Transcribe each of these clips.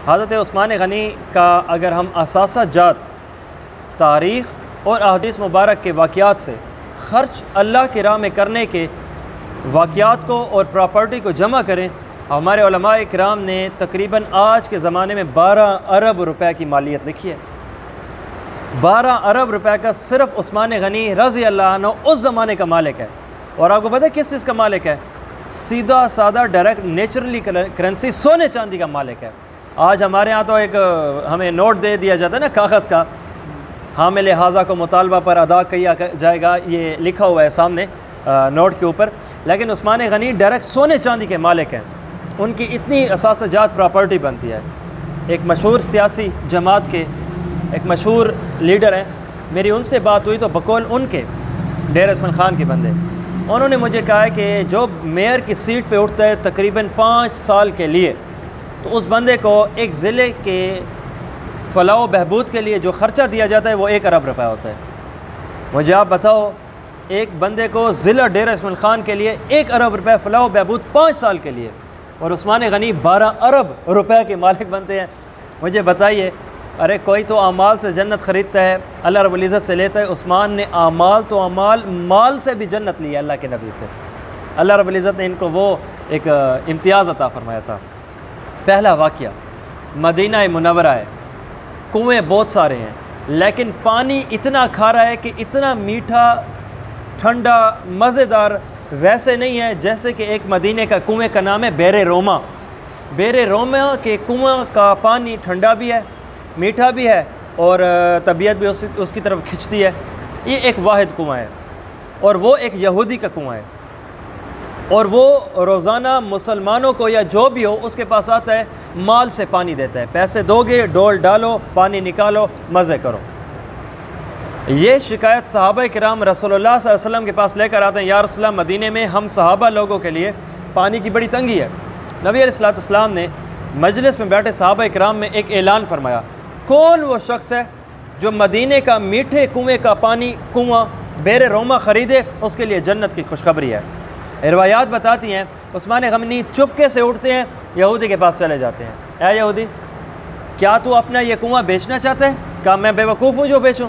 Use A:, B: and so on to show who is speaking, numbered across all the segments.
A: حضرت عثمان غنی کا اگر ہم اثاثہ جات تاریخ اور احادیث مبارک کے واقعات سے خرچ اللہ کی راہ میں کرنے کے واقعات کو اور پراپرٹی کو جمع کریں، ہمارے علماء کرام نے تقریباً آج کے زمانے میں 12 ارب روپے کی مالیت لکھی ہے۔ 12 ارب روپے کا صرف عثمان غنی رضی اللہ عنہ اس زمانے کا مالک ہے۔ اور آپ کو پتہ ہے کس چیز کا مالک ہے؟ سیدھا سادہ ڈائریکٹ نیچرلی کرنسی سونے چاندی کا مالک ہے۔ آج ہمارے ہاں تو ایک ہمیں نوٹ دے دیا جاتا ہے نا کاغذ کا، حامل حاضہ کو مطالبہ پر ادا کیا جائے گا، یہ لکھا ہوا ہے سامنے نوٹ کے اوپر، لیکن عثمان غنی ڈائریکٹ سونے چاندی کے مالک ہیں۔ ان کی اتنی اثاثہ جات پراپرٹی بنتی ہے۔ ایک مشہور سیاسی جماعت کے ایک مشہور لیڈر ہیں، میری ان سے بات ہوئی تو بقول ان کے ڈیر اسماعیل خان کے بندے، انہوں نے مجھے کہا ہے کہ جو میئر کی سیٹ پہ اٹھتا ہے تقریباً 5 سال کے لیے، تو اس بندے کو ایک ضلع کے فلاح و بہبود کے لیے جو خرچہ دیا جاتا ہے وہ 1 ارب روپے ہوتا ہے۔ مجھے آپ بتاؤ ایک بندے کو ضلع ڈیر اسماعیل خان کے لیے 1 ارب روپے فلاح و بہبود 5 سال کے لیے، اور عثمان غنی 12 ارب روپے کے مالک بنتے ہیں۔ مجھے بتائیے، ارے کوئی تو اعمال سے جنت خریدتا ہے، اللہ رب العزت سے لیتا ہے، عثمان نے اعمال مال سے بھی جنت لی ہے اللہ کے نبی سے۔ اللہ رب العزت نے ان کو وہ ایک امتیاز عطا فرمایا تھا۔ پہلا واقعہ مدینہ منورہ ہے، کنویں بہت سارے ہیں لیکن پانی اتنا کھارا ہے کہ اتنا میٹھا، ٹھنڈا، مزیدار ویسے نہیں ہے جیسے کہ ایک مدینے کا کنویں کا نام ہے بیر روما۔ بیر روما کے کنویں کا پانی ٹھنڈا بھی ہے، میٹھا بھی ہے، اور طبیعت بھی اس کی طرف کھنچتی ہے۔ یہ ایک واحد کنواں ہے، اور وہ ایک یہودی کا کنواں ہے، اور وہ روزانہ مسلمانوں کو یا جو بھی ہو اس کے پاس آتا ہے، مال سے پانی دیتا ہے، پیسے دو گے ڈول ڈالو، پانی نکالو، مزے کرو۔ یہ شکایت صحابہ کرام رسول اللہ صلی اللہ علیہ وسلم کے پاس لے کر آتے ہیں، یا رسول اللہ مدینے میں ہم صحابہ لوگوں کے لیے پانی کی بڑی تنگی ہے۔ نبی علیہ السلام نے مجلس میں بیٹھے صحابہ کرام میں ایک اعلان فرمایا، کون وہ شخص ہے جو مدینے کا میٹھے کنویں کا پانی، کنواں بیر روما خریدے، اس کے لیے جنت کی خوشخبری ہے۔ روایات بتاتی ہیں عثمان غنی چپکے سے اٹھتے ہیں، یہودی کے پاس چلے جاتے ہیں، اے یہودی کیا تو اپنا یہ کنواں بیچنا چاہتا ہے؟ کہا میں بے وقوف ہوں جو بیچوں،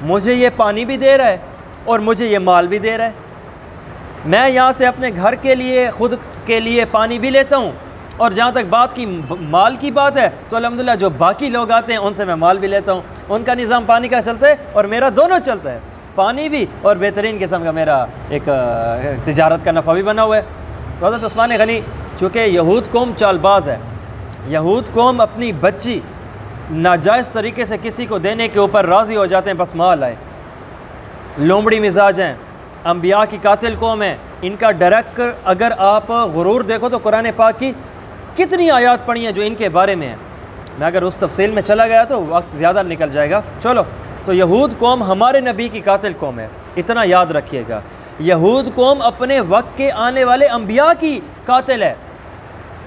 A: مجھے یہ پانی بھی دے رہا ہے اور مجھے یہ مال بھی دے رہا ہے، میں یہاں سے اپنے گھر کے لیے خود کے لیے پانی بھی لیتا ہوں، اور جہاں تک بات کی مال کی بات ہے تو الحمدللہ جو باقی لوگ آتے ہیں ان سے میں مال بھی لیتا ہوں، ان کا نظام پانی کا چلتا ہے اور میرا دونوں چلتا ہے، پانی بھی اور بہترین قسم کا میرا ایک تجارت کا نفع بھی بنا ہوا ہے۔ حضرت عثمان غنی چونکہ یہود قوم چال باز ہے، یہود قوم اپنی بچی ناجائز طریقے سے کسی کو دینے کے اوپر راضی ہو جاتے ہیں، بس مال آئے، لومڑی مزاج ہیں، انبیاء کی قاتل قوم ہے، ان کا ڈائریکٹ اگر آپ غرور دیکھو تو قرآن پاک کی کتنی آیات پڑھی ہیں جو ان کے بارے میں ہیں، میں اگر اس تفصیل میں چلا گیا تو وقت زیادہ نکل جائے گا۔ چلو تو یہود قوم ہمارے نبی کی قاتل قوم ہے، اتنا یاد رکھیے گا، یہود قوم اپنے وقت کے آنے والے انبیاء کی قاتل ہے،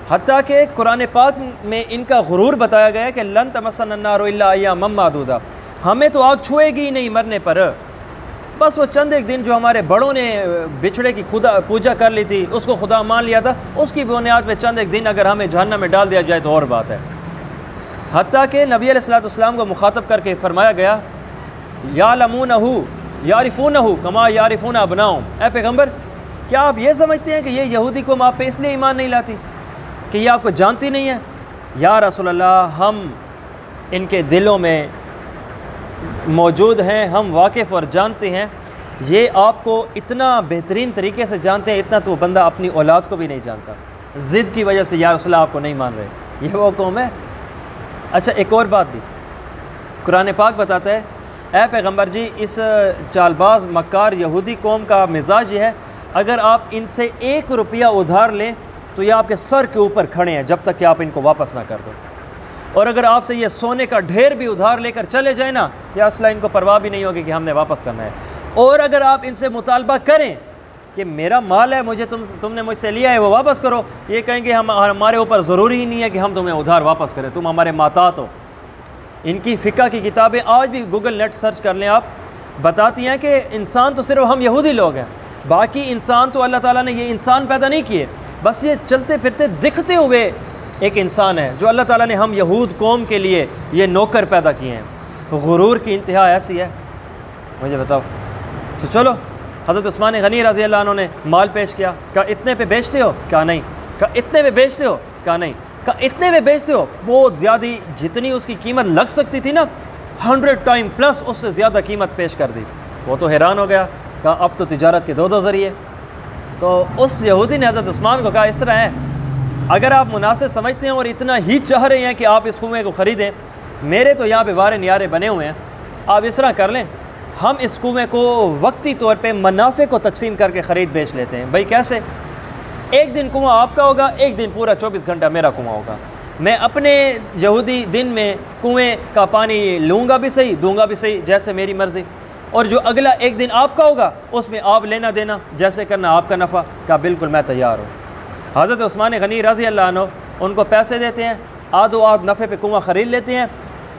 A: حتیٰ کہ قرآن پاک میں ان کا غرور بتایا گیا ہے کہ لن تمسنا النار الا ایاما معدودہ، ہمیں تو آگ چھوئے گی نہیں مرنے پر، بس وہ چند ایک دن جو ہمارے بڑوں نے بچھڑے کی خدا پوجا کر لی تھی، اس کو خدا مان لیا تھا، اس کی بنیاد پہ چند ایک دن اگر ہمیں جہنم میں ڈال دیا جائے تو اور بات ہے۔ حتیٰ کہ نبی علیہ السلام کو مخاطب کر کے فرمایا گیا، یعلمونہ یعرفونہ کما یعرفون ابناؤہم، اے پیغمبر کیا آپ یہ سمجھتے ہیں کہ یہ یہودی قوم آپ پہ اس لیے ایمان نہیں لاتی کہ یہ آپ کو جانتی نہیں ہے؟ یا رسول اللہ ہم ان کے دلوں میں موجود ہیں، ہم واقف اور جانتے ہیں، یہ آپ کو اتنا بہترین طریقے سے جانتے ہیں، اتنا تو بندہ اپنی اولاد کو بھی نہیں جانتا، ضد کی وجہ سے یا رسول اللہ آپ کو نہیں مان رہے، یہ وہ قوم ہے۔ اچھا ایک اور بات بھی قرآن پاک بتاتا ہے، اے پیغمبر جی اس چال باز مکار یہودی قوم کا مزاج یہ ہے، اگر آپ ان سے 1 روپیہ ادھار لیں تو یہ آپ کے سر کے اوپر کھڑے ہیں جب تک کہ آپ ان کو واپس نہ کر دو، اور اگر آپ سے یہ سونے کا ڈھیر بھی ادھار لے کر چلے جائیں نا، یا اصلا ان کو پرواہ بھی نہیں ہوگی کہ ہم نے واپس کرنا ہے، اور اگر آپ ان سے مطالبہ کریں کہ میرا مال ہے، مجھے تم نے مجھ سے لیا ہے وہ واپس کرو، یہ کہیں گے ہمارے اوپر ضروری ہی نہیں ہے کہ ہم تمہیں ادھار واپس کریں، تم ہمارے ماتات ہو۔ ان کی فقہ کی کتابیں آج بھی گوگل نیٹ سرچ کر لیں آپ، بتاتی ہیں کہ انسان تو صرف ہم یہودی لوگ ہیں، باقی انسان تو اللہ تعالیٰ نے یہ انسان پیدا نہیں کیے، بس یہ چلتے پھرتے دکھتے ہوئے ایک انسان ہے جو اللہ تعالیٰ نے ہم یہود قوم کے لیے یہ نوکر پیدا کیے ہیں، غرور کی انتہا ایسی ہے، مجھے بتاؤ۔ تو چلو حضرت عثمان غنی رضی اللہ عنہ نے مال پیش کیا، کہا اتنے پہ بیچتے ہو؟ کہا نہیں۔ کہا اتنے پہ بیچتے ہو؟ کہا نہیں۔ کہا اتنے پہ بیچتے ہو؟ بہت زیادہ، جتنی اس کی قیمت لگ سکتی تھی نا 100 ٹائم پلس اس سے زیادہ قیمت پیش کر دی۔ وہ تو حیران ہو گیا، کہا اب تو تجارت کے دو ذریعے۔ تو اس یہودی نے حضرت عثمان کو کہا اس طرح ہے، اگر آپ مناسب سمجھتے ہیں اور اتنا ہی چاہ رہے ہیں کہ آپ اس کنویں کو خریدیں، میرے تو یہاں پہ بارے نیارے بنے ہوئے ہیں، آپ اس طرح کر لیں، ہم اس کنویں کو وقتی طور پہ منافع کو تقسیم کر کے خرید بیچ لیتے ہیں۔ بھائی کیسے؟ ایک دن کنواں آپ کا ہوگا، ایک دن پورا 24 گھنٹہ میرا کنواں ہوگا، میں اپنے یہودی دن میں کنویں کا پانی لوں گا بھی صحیح، دوں گا بھی صحیح، جیسے میری مرضی، اور جو اگلا ایک دن آپ کا ہوگا اس میں آپ لینا دینا جیسے کرنا آپ کا نفع۔ کہا بالکل میں تیار ہوں۔ حضرت عثمان غنی رضی اللہ عنہ ان کو پیسے دیتے ہیں، آدھ و آدھ نفع پہ کنواں خرید لیتے ہیں۔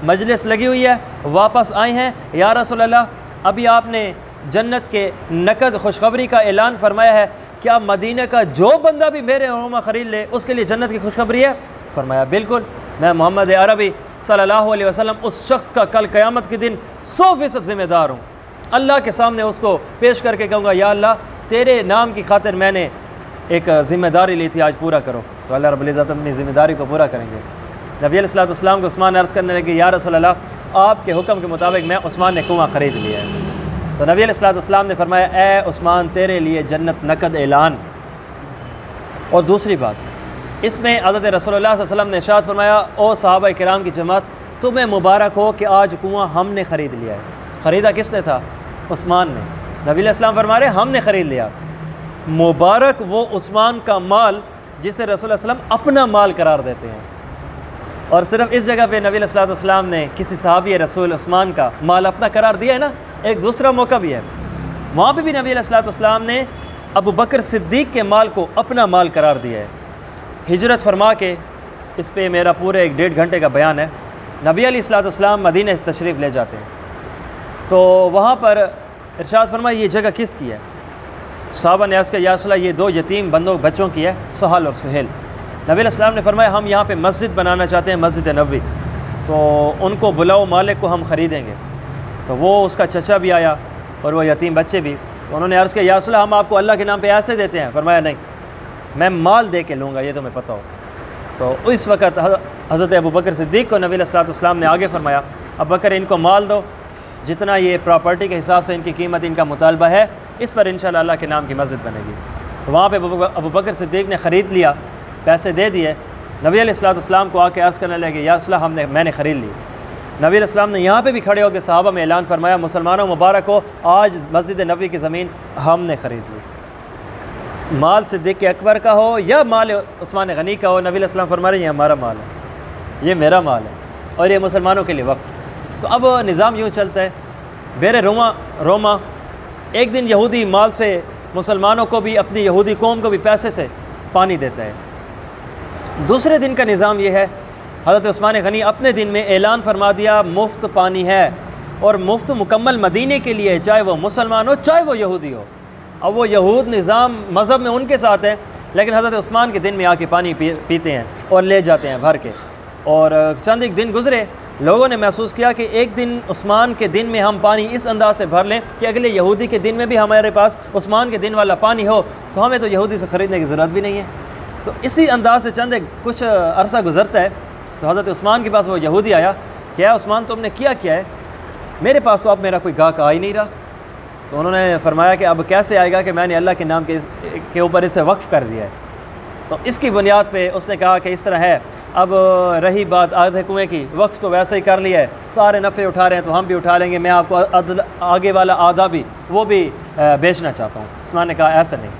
A: مجلس لگی ہوئی ہے، واپس آئے ہیں، یا رسول اللہ ابھی آپ نے جنت کے نقد خوشخبری کا اعلان فرمایا ہے، کیا مدینہ کا جو بندہ بھی میرے کنواں خرید لے اس کے لیے جنت کی خوشخبری ہے؟ فرمایا بالکل، میں محمد عربی صلی اللہ علیہ وسلم اس شخص کا کل قیامت کے دن 100% ذمہ دار ہوں، اللہ کے سامنے اس کو پیش کر کے کہوں گا یا اللہ تیرے نام کی خاطر میں نے ایک ذمہ داری لی تھی، آج پورا کرو۔ تو اللہ رب العزت اپنی ذمہ داری کو پورا کریں گے۔ نبی علیہ السلام کو عثمان عرض کرنے لگے یا رسول اللہ آپ کے حکم کے مطابق میں عثمان نے کنواں خرید لیا ہے۔ تو نبی علیہ السلام نے فرمایا اے عثمان تیرے لیے جنت نقد اعلان۔ اور دوسری بات اس میں حضرت رسول اللہ صلی اللہ علیہ وسلم نے ارشاد فرمایا او صحابہ کرام کی جماعت تمہیں مبارک ہو کہ آج کنواں ہم نے خرید لیا ہے۔ خریدا کس نے تھا؟ عثمان نے۔ نبی علیہ السلام فرما رہے ہم نے خرید لیا۔ مبارک وہ عثمان کا مال جسے رسول اللہ علیہ وسلم اپنا مال قرار دیتے ہیں۔ اور صرف اس جگہ پہ نبی علیہ السلام نے کسی صحابی رسول عثمان کا مال اپنا قرار دیا ہے نا، ایک دوسرا موقع بھی ہے، وہاں پہ بھی نبی علیہ السلام نے ابو بکر صدیق کے مال کو اپنا مال قرار دیا ہے۔ ہجرت فرما کے، اس پہ میرا پورے 1.5 گھنٹے کا بیان ہے، نبی علیہ السلام مدینہ تشریف لے جاتے ہیں، تو وہاں پر ارشاد فرمایا یہ جگہ کس کی ہے؟ صحابہ نے عرض کیا یا رسول اللہ یہ 2 یتیم بچوں کی ہے، سہل اور سہیل۔ نبی علیہ السلام نے فرمایا ہم یہاں پہ مسجد بنانا چاہتے ہیں، مسجد نبوی، تو ان کو بلاؤ، مالک کو ہم خریدیں گے۔ تو وہ اس کا چچا بھی آیا اور وہ یتیم بچے بھی، تو انہوں نے عرض کیا یا رسول اللہ ہم آپ کو اللہ کے نام پہ ایسے دیتے ہیں؟ فرمایا نہیں، میں مال دے کے لوں گا، یہ تمہیں پتہ ہو۔ تو اس وقت حضرت ابو بکر صدیق کو نبی علیہ السلام نے آگے فرمایا ابو بکر ان کو مال دو، جتنا یہ پراپرٹی کے حساب سے ان کی قیمت ان کا مطالبہ ہے اس پر انشاءاللہ اللہ کے نام کی مسجد بنے گی۔ تو وہاں پہ ابو بکر صدیق نے خرید لیا، پیسے دے دیے، نبی علیہ السلام کو آ کے عرض کرنے لگے یا رسول اللہ میں نے خرید لی۔ نبی علیہ السلام نے یہاں پہ بھی کھڑے ہو کے صحابہ میں اعلان فرمایا مسلمانوں مبارک ہو آج مسجد نبوی کی زمین ہم نے خرید لی، مال صدیق اکبر کا ہو یا مال عثمان غنی کا ہو، نبی علیہ السلام فرما رہے ہیں یہ ہمارا مال ہے، یہ میرا مال ہے اور یہ مسلمانوں کے لیے وقف۔ تو اب نظام یوں چلتا ہے، بیر روما ایک دن یہودی مال سے مسلمانوں کو بھی، اپنی یہودی قوم کو بھی پیسے سے پانی دیتا ہے۔ دوسرے دن کا نظام یہ ہے، حضرت عثمان غنی اپنے دن میں اعلان فرما دیا مفت پانی ہے، اور مفت مکمل مدینے کے لیے، چاہے وہ مسلمان ہو چاہے وہ یہودی ہو۔ اب وہ یہود نظام مذہب میں ان کے ساتھ ہے، لیکن حضرت عثمان کے دن میں آ کے پانی پیتے ہیں اور لے جاتے ہیں بھر کے۔ اور چند ایک دن گزرے، لوگوں نے محسوس کیا کہ ایک دن عثمان کے دن میں ہم پانی اس انداز سے بھر لیں کہ اگلے یہودی کے دن میں بھی ہمارے پاس عثمان کے دن والا پانی ہو، تو ہمیں تو یہودی سے خریدنے کی ضرورت بھی نہیں ہے۔ تو اسی انداز سے چند ایک کچھ عرصہ گزرتا ہے، تو حضرت عثمان کے پاس وہ یہودی آیا، کیا عثمان تم نے کیا ہے؟ میرے پاس تو اب میرا کوئی گاہک آ ہی نہیں رہا۔ تو انہوں نے فرمایا کہ اب کیسے آئے گا کہ میں نے اللہ کے نام کے اوپر اسے وقف کر دیا ہے۔ تو اس کی بنیاد پہ اس نے کہا کہ اس طرح ہے، اب رہی بات آدھے کنویں کی، وقف تو ویسے ہی کر لیا ہے، سارے نفع اٹھا رہے ہیں تو ہم بھی اٹھا لیں گے، میں آپ کو آگے والا آدھا بھی وہ بھی بیچنا چاہتا ہوں۔ عثمان نے کہا ایسا نہیں،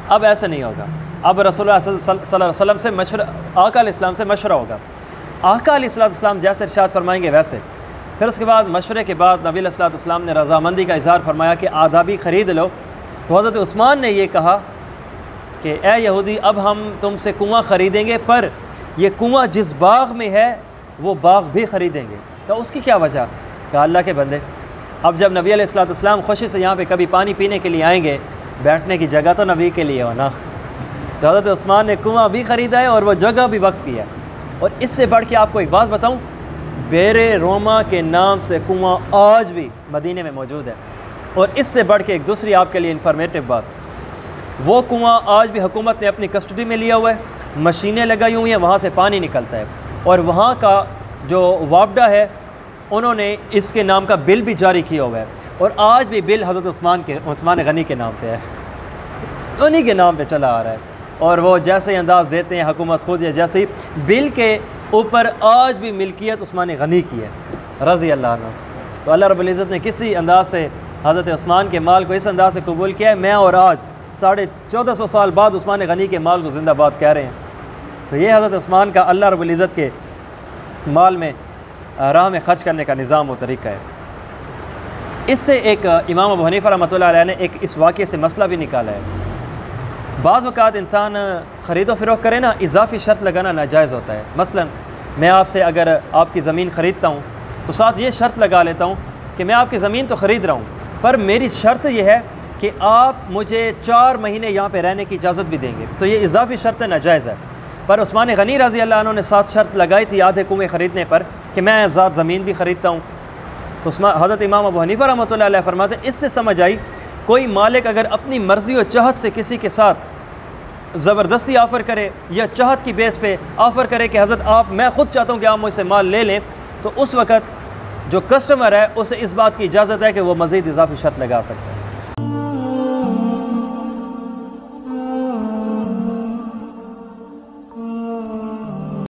A: اب ایسا نہیں ہوگا، اب رسول اللہ صلی اللہ علیہ وسلم سے مشورہ، آقا علیہ السلام سے مشورہ ہوگا، آقا علیہ السلام جیسے ارشاد فرمائیں گے ویسے۔ پھر اس کے بعد مشورے کے بعد نبی علیہ السلام نے رضامندی کا اظہار فرمایا کہ آدھا بھی خرید لو۔ تو حضرت عثمان نے یہ کہا کہ اے یہودی اب ہم تم سے کنواں خریدیں گے، پر یہ کنواں جس باغ میں ہے وہ باغ بھی خریدیں گے۔ کہا اس کی کیا وجہ؟ کہا اللہ کے بندے اب جب نبی علیہ السلام خوشی سے یہاں پہ کبھی پانی پینے کے لیے آئیں گے، بیٹھنے کی جگہ تو نبی کے لیے ہو نا، تو حضرت عثمان نے کنواں بھی خریدا ہے اور وہ جگہ بھی وقف کی ہے. اور اس سے بڑھ کے آپ کو ایک بات بتاؤں, بیر روما کے نام سے کنواں آج بھی مدینے میں موجود ہے. اور اس سے بڑھ کے ایک دوسری آپ کے لیے انفارمیٹیو بات, وہ کنواں آج بھی حکومت نے اپنی کسٹڈی میں لیا ہوا ہے, مشینیں لگائی ہوئی ہیں, وہاں سے پانی نکلتا ہے. اور وہاں کا جو وابڈا ہے انہوں نے اس کے نام کا بل بھی جاری کیا ہوا ہے, اور آج بھی بل حضرت عثمان غنی کے نام پہ ہے, انہی کے نام پہ چلا آ رہا ہے. اور وہ جیسے ہی انداز دیتے ہیں حکومت خود, یا جیسے ہی بل کے اوپر آج بھی ملکیت عثمان غنی کی ہے رضی اللہ عنہ. تو اللہ رب العزت نے کسی انداز سے حضرت عثمان کے مال کو اس انداز سے قبول کیا ہے, میں اور آج 1450 سال بعد عثمان غنی کے مال کو زندہ باد کہہ رہے ہیں. تو یہ حضرت عثمان کا اللہ رب العزت کے مال میں راہ میں خرچ کرنے کا نظام و طریقہ ہے. اس سے ایک امام ابو حنیفہ رحمۃ اللہ علیہ نے ایک اس واقعے سے مسئلہ بھی نکالا ہے. بعض اوقات انسان خرید و فروخت کرے نا, اضافی شرط لگانا ناجائز ہوتا ہے. مثلا میں آپ سے اگر آپ کی زمین خریدتا ہوں تو ساتھ یہ شرط لگا لیتا ہوں کہ میں آپ کی زمین تو خرید رہا ہوں, پر میری شرط یہ ہے کہ آپ مجھے 4 مہینے یہاں پہ رہنے کی اجازت بھی دیں گے. تو یہ اضافی شرط ناجائز ہے. پر عثمان غنی رضی اللہ عنہ نے ساتھ شرط لگائی تھی آدھے کنویں خریدنے پر کہ میں ذات زمین بھی خریدتا ہوں. تو حضرت امام ابو حنیفہ رحمۃ اللہ علیہ فرماتے ہیں اس سے سمجھ آئی کوئی مالک اگر اپنی مرضی و چاہت سے کسی کے ساتھ زبردستی آفر کرے یا چاہت کی بیس پہ آفر کرے کہ حضرت میں خود چاہتا ہوں کہ آپ مجھ سے مال لے لیں, تو اس وقت جو کسٹمر ہے اسے اس بات کی اجازت ہے کہ وہ مزید اضافی شرط لگا سکتا ہے.